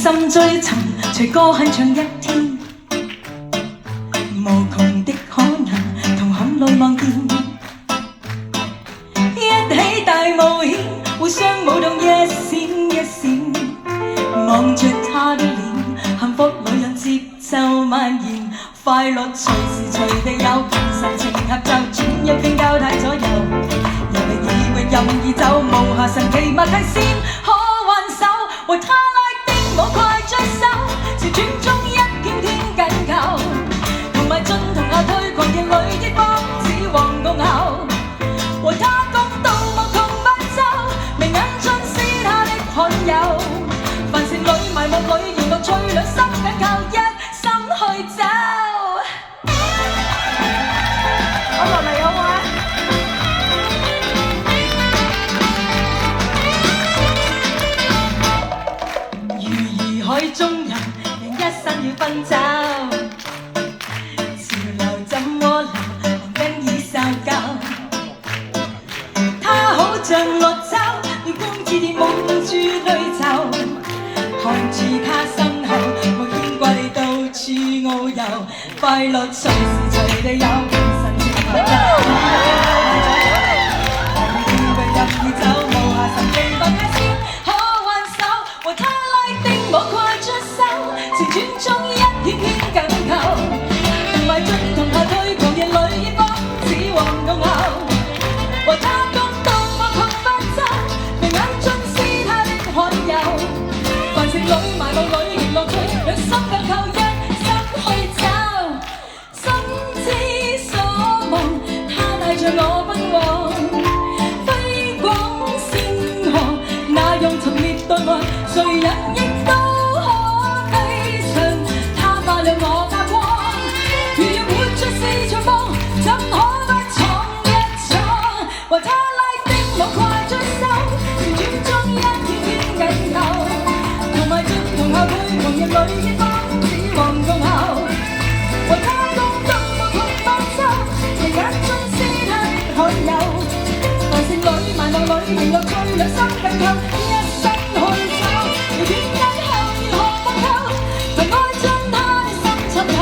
心追尋，隨歌哼唱一天，無窮的可能同坎路望見，一起大冒險，互相舞動一閃一閃，望着他的臉，幸福裏讓節奏蔓延，快樂隨時隨地有，神情合奏，轉一圈交替左右，遊歷以為任意走，無暇神奇默契先可挽手，為他拉丁舞快追手，旋轉中一天天緊扣，同埋進同後退，狂野裏的光似黃共牛，和他共度無窮伴奏，眉眼盡是他的罕有，凡事裏埋沒裏搖動趣兩心緊扣，一心去走。我落嚟好唔好啊？如義海中人，人一生要奔走，潮流怎麼流，黃燈已受夠。他好像綠洲，月光似電滿注淚袖，看住他身後，無牽掛地到處遨遊，快樂隨時隨地有，神情合奏，以為任意走，無暇神秘放假先可挽手，和他拉丁舞快出手，旋轉中一圈圈緊扣，同埋進同後退，狂野裏煙光似黃共牛，和他共度無窮伴奏，眉眼盡是他的罕有，凡情裏埋沒裏仍樂趣，兩心緊扣，一心去走，心之所望，他帶着我奔往，飛廣星河，那樣尋覓對岸，誰人亦都可飛翔，他發亮我發光，如要活出是場夢，怎可不闖一闖，和他拉丁舞快追手，旋轉中一圈圈緊扣，同埋進同後退，狂野裏煙光似黃共牛，和他共度無窮伴奏，眉眼盡是他的罕有，凡情裏埋沒裏仍樂趣，兩心緊扣，一生去走，遙遠以後如何放透，憑愛將他的心尋求，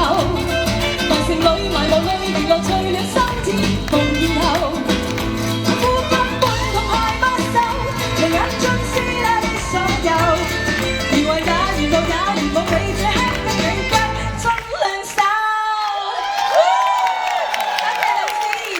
凡情裏埋沒裏仍樂趣，兩心只共。